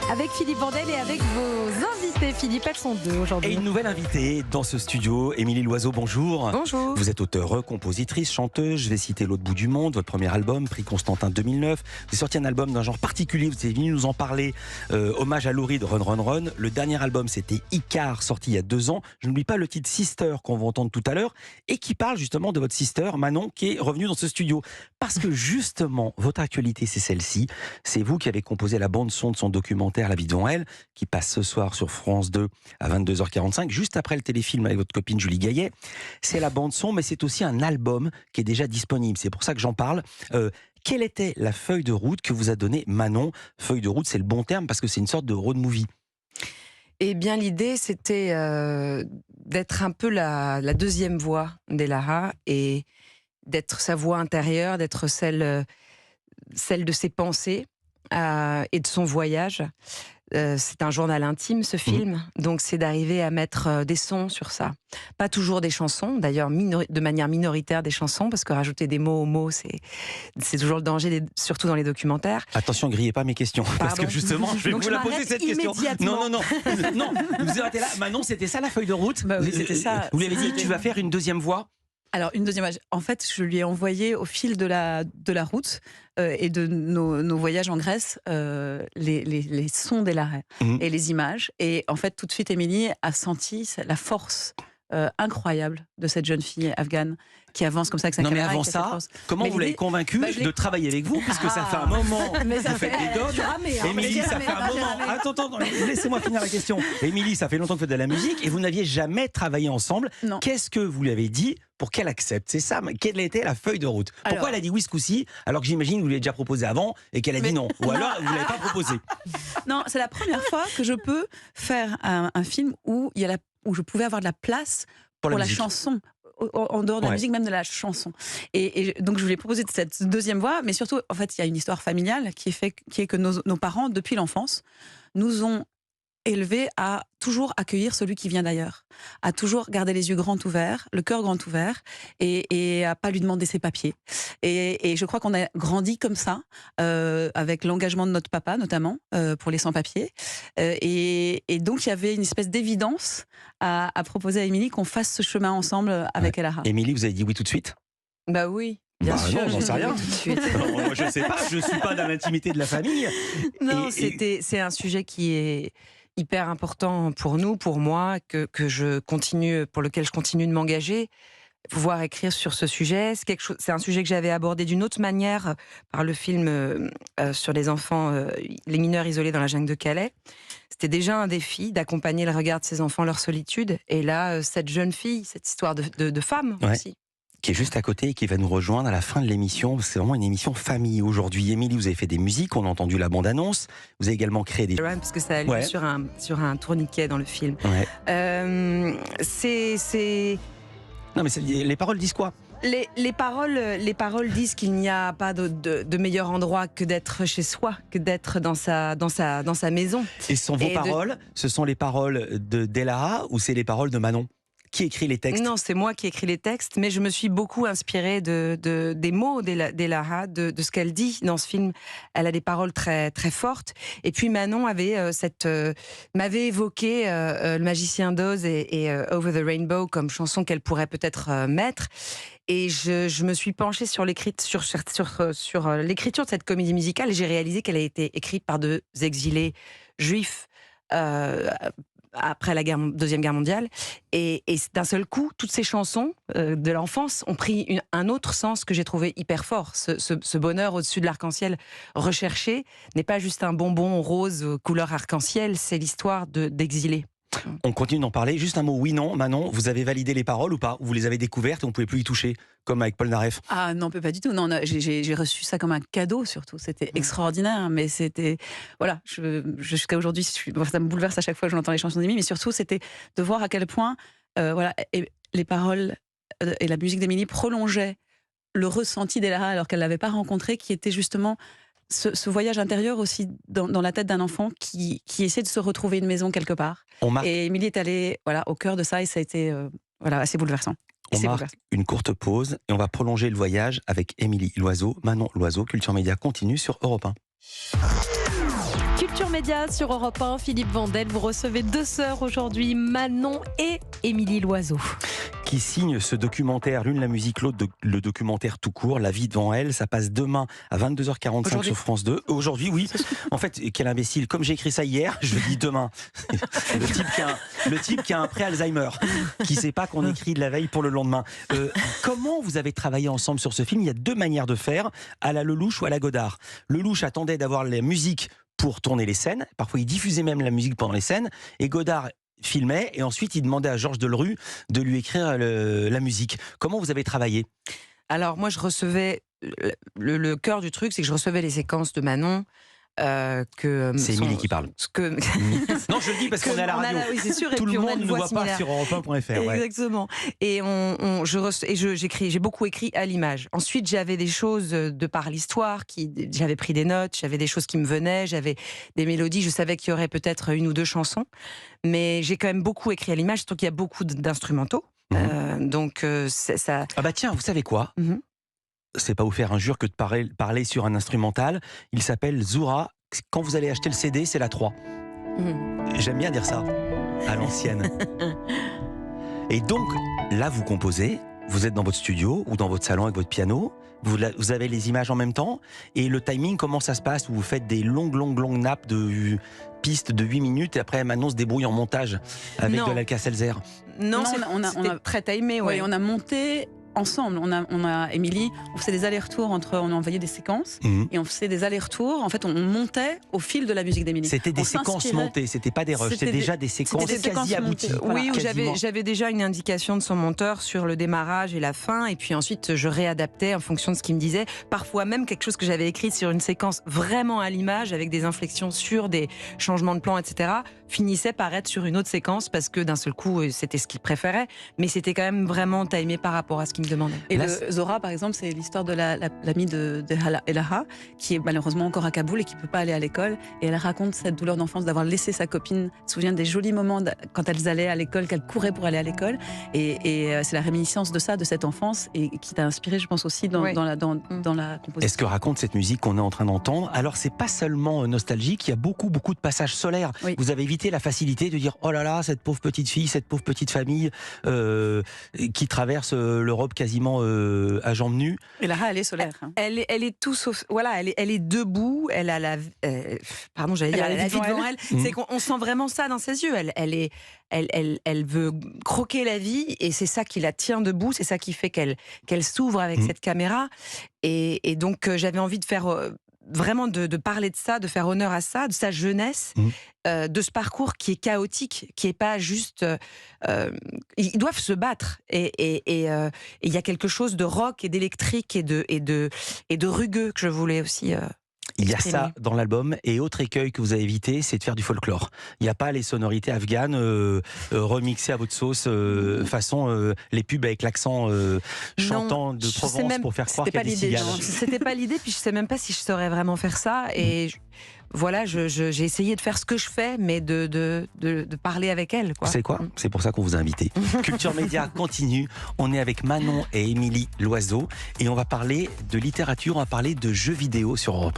avec Philippe Vandel et avec vos invités. Philippe, elles sont deux aujourd'hui. Et une nouvelle invitée dans ce studio, Émilie Loiseau, bonjour. Bonjour. Vous êtes auteure, compositrice, chanteuse. Je vais citer L'autre bout du monde, votre premier album, prix Constantin 2009. Vous avez sorti un album d'un genre particulier, vous êtes venu nous en parler. Hommage à Lou Reed, Run Run Run. Le dernier album, c'était Icar, sorti il y a 2 ans. Je n'oublie pas le titre Sister qu'on va entendre tout à l'heure et qui parle justement de votre sister Manon qui est revenue dans ce studio. Parce que justement, votre actualité, c'est celle-ci. C'est vous qui avez composé la bande-son de son documentaire La vie devant elle, qui passe ce soir sur France 2 à 22h45, juste après le téléfilm avec votre copine Julie Gaillet. C'est la bande-son, mais c'est aussi un album qui est déjà disponible. C'est pour ça que j'en parle. Quelle était la feuille de route que vous a donnée Manon? Feuille de route, c'est le bon terme parce que c'est une sorte de road movie. Eh bien, l'idée, c'était d'être un peu la deuxième voix d'Elara et d'être sa voix intérieure, d'être celle de ses pensées et de son voyage. C'est un journal intime, ce film, donc c'est d'arriver à mettre des sons sur ça. Pas toujours des chansons, d'ailleurs de manière minoritaire des chansons, parce que rajouter des mots aux mots, c'est toujours le danger, surtout dans les documentaires. Attention, grillez pas mes questions, parce que justement, je vais vous la poser cette question. Non, vous arrêtez là. Manon, c'était ça la feuille de route? Bah oui, c'était ça. Vous lui avez dit, tu vas faire une deuxième voix? Alors, une deuxième. En fait, je lui ai envoyé au fil de la route et de nos voyages en Grèce les sons d'Elara et les images. Et en fait, tout de suite, Émilie a senti la force incroyable de cette jeune fille afghane qui avance comme ça avec sa caméra. Non, mais avant ça, comment vous l'avez convaincue de travailler avec vous? Parce que ça fait un moment que vous faites des dogs. Émilie, ça fait un moment. Attends, laissez-moi finir la question. Émilie, ça fait longtemps que vous faites de la musique et vous n'aviez jamais travaillé ensemble. Non. Qu'est-ce que vous lui avez dit pour qu'elle accepte? C'est ça, quelle était la feuille de route? Pourquoi elle a dit oui ce coup-ci, alors que j'imagine que vous lui avez déjà proposé avant et qu'elle a dit non? Ou alors, vous ne l'avez pas proposé? Non, c'est la première fois que je peux faire un film où je pouvais avoir de la place pour la chanson, en dehors de la musique, même de la chanson. Et donc je lui ai proposé cette deuxième voix, mais surtout, en fait, il y a une histoire familiale qui est que nos parents, depuis l'enfance, nous ont élevés à toujours accueillir celui qui vient d'ailleurs, à toujours garder les yeux grands ouverts, le cœur grand ouvert, et à pas lui demander ses papiers. Et je crois qu'on a grandi comme ça, avec l'engagement de notre papa notamment, pour les sans-papiers. Et donc il y avait une espèce d'évidence à proposer à Émilie qu'on fasse ce chemin ensemble avec Elara. Émilie, vous avez dit oui tout de suite? Bah oui. Bien sûr, non, j'en sais rien. Tout de suite. Moi, je ne sais pas, je ne suis pas dans l'intimité de la famille. Non, c'est un sujet qui est hyper important pour nous, pour moi, pour lequel je continue de m'engager. Pouvoir écrire sur ce sujet, c'est un sujet que j'avais abordé d'une autre manière par le film sur les enfants, les mineurs isolés dans la jungle de Calais. C'était déjà un défi d'accompagner le regard de ces enfants, leur solitude. Et là, cette jeune fille, cette histoire de femme aussi. Qui est juste à côté et qui va nous rejoindre à la fin de l'émission. C'est vraiment une émission famille aujourd'hui. Émilie, vous avez fait des musiques, on a entendu la bande-annonce. Vous avez également créé des... Parce que ça a lieu sur un tourniquet dans le film. Non, mais les paroles disent quoi? Les paroles disent qu'il n'y a pas de meilleur endroit que d'être chez soi, que d'être dans sa maison. Et vos paroles, ce sont les paroles d'Elara ou c'est les paroles de Manon? Qui écrit les textes? Non, c'est moi qui écris les textes, mais je me suis beaucoup inspirée des mots d'Elara, de ce qu'elle dit dans ce film. Elle a des paroles très, très fortes. Et puis Manon m'avait évoqué Le Magicien d'Oz et Over the Rainbow comme chanson qu'elle pourrait peut-être mettre. Et je me suis penchée sur l'écriture de cette comédie musicale et j'ai réalisé qu'elle a été écrite par 2 exilés juifs après la Deuxième Guerre mondiale. Et d'un seul coup, toutes ces chansons de l'enfance ont pris un autre sens que j'ai trouvé hyper fort. Ce bonheur au-dessus de l'arc-en-ciel recherché n'est pas juste un bonbon rose couleur arc-en-ciel, c'est l'histoire d'exilés. On continue d'en parler. Juste un mot oui-non. Manon, vous avez validé les paroles ou pas? Vous les avez découvertes et on ne pouvait plus y toucher, comme avec Paul Naref? Ah non, pas du tout. Non, j'ai reçu ça comme un cadeau surtout. C'était extraordinaire, mais c'était... Voilà, jusqu'à aujourd'hui, ça me bouleverse à chaque fois que j'entends les chansons d'Émilie, mais surtout, c'était de voir à quel point les paroles et la musique d'Émilie prolongeaient le ressenti d'Elara alors qu'elle ne l'avait pas rencontré, qui était justement... Ce voyage intérieur aussi dans la tête d'un enfant qui essaie de se retrouver une maison quelque part. Et Émilie est allée au cœur de ça et ça a été assez bouleversant. On marque une courte pause et on va prolonger le voyage avec Émilie Loiseau, Manon Loiseau. Culture Média continue sur Europe 1. Culture Culture Média sur Europe 1, Philippe Vandel, vous recevez 2 sœurs aujourd'hui, Manon et Émilie Loiseau. Qui signe ce documentaire, l'une la musique, l'autre le documentaire tout court, La vie devant elle. Ça passe demain à 22h45 sur France 2. Aujourd'hui, oui. En fait, quel imbécile. Comme j'ai écrit ça hier, je le dis demain. Le type qui a un pré-Alzheimer, qui ne sait pas qu'on écrit de la veille pour le lendemain. Comment vous avez travaillé ensemble sur ce film? Il y a 2 manières de faire, à la Lelouch ou à la Godard. Lelouch attendait d'avoir la musique pour tourner les scènes. Parfois, il diffusait même la musique pendant les scènes. Et Godard filmait et ensuite il demandait à Georges Delerue de lui écrire la musique. Comment vous avez travaillé? Alors moi je recevais, le cœur du truc c'est que je recevais les séquences de Manon. C'est Émilie qui parle. Non, je le dis parce qu'on est à la radio. Oui, c'est sûr. Tout et puis le monde on a ne une nous voix voit pas sur europe1.fr. Ouais. Exactement. Et j'ai beaucoup écrit à l'image. Ensuite, j'avais des choses de par l'histoire, j'avais pris des notes, j'avais des choses qui me venaient, j'avais des mélodies, je savais qu'il y aurait peut-être 1 ou 2 chansons, mais j'ai quand même beaucoup écrit à l'image, surtout qu'il y a beaucoup d'instrumentaux. Donc ça. Ah bah tiens, vous savez quoi? C'est pas vous faire injure que de parler sur un instrumental. Il s'appelle Zoura. Quand vous allez acheter le CD, c'est la 3. J'aime bien dire ça, à l'ancienne. Et donc, là, vous composez, vous êtes dans votre studio ou dans votre salon avec votre piano, vous avez les images en même temps, et le timing, comment ça se passe? Vous faites des longues nappes de pistes de 8 minutes, et après Manon se débrouille en montage avec de l'Alka-Seltzer. Non, on a très timé. Oui, on a monté ensemble. On a Émilie, on faisait des allers-retours on a envoyé des séquences et on faisait des allers-retours. En fait, on montait au fil de la musique d'Émilie. C'était des séquences montées, c'était pas des rushs, c'était déjà des séquences quasi abouties. Oui, où j'avais déjà une indication de son monteur sur le démarrage et la fin, et puis ensuite je réadaptais en fonction de ce qu'il me disait. Parfois même quelque chose que j'avais écrit sur une séquence vraiment à l'image, avec des inflexions sur des changements de plan, etc., finissait par être sur une autre séquence parce que d'un seul coup c'était ce qu'il préférait, mais c'était quand même vraiment timé par rapport à ce qu'il me demandait. Et Zora, par exemple, c'est l'histoire de l'amie de Elaha, qui est malheureusement encore à Kaboul et qui ne peut pas aller à l'école. Et elle raconte cette douleur d'enfance d'avoir laissé sa copine. Elle se souvient des jolis moments quand elles allaient à l'école, qu'elle courait pour aller à l'école. Et c'est la réminiscence de ça, de cette enfance, et qui t'a inspiré, je pense, aussi dans la composition. Et ce que raconte cette musique qu'on est en train d'entendre, alors c'est pas seulement nostalgique, il y a beaucoup de passages solaires. Oui. Vous avez évité la facilité de dire oh là là, cette pauvre petite fille, cette pauvre petite famille qui traverse l'Europe quasiment à jambes nues. Et Lara, elle est solaire. Elle est tout sauf. Voilà, elle est debout. Elle a la. Pardon, j'allais dire, elle a la vie devant elle. C'est qu'on sent vraiment ça dans ses yeux. Elle veut croquer la vie, et c'est ça qui la tient debout. C'est ça qui fait qu'elle s'ouvre avec cette caméra. Et donc j'avais envie de faire. Vraiment de parler de ça, de faire honneur à ça, de sa jeunesse, de ce parcours qui est chaotique, qui est pas juste. Ils doivent se battre, et il y a quelque chose de rock et d'électrique et de rugueux que je voulais aussi. Il y a ça dans l'album, et autre écueil que vous avez évité, c'est de faire du folklore. Il n'y a pas les sonorités afghanes remixées à votre sauce, façon les pubs avec l'accent chantant de Provence pour faire croire qu'il y a des cigales. C'était pas l'idée, puis je sais même pas si je saurais vraiment faire ça. Et voilà, j'ai essayé de faire ce que je fais, mais de parler avec elle. C'est quoi? C'est pour ça qu'on vous a invité. Culture Média continue. On est avec Manon et Émilie Loiseau, et on va parler de littérature, on va parler de jeux vidéo sur Europe.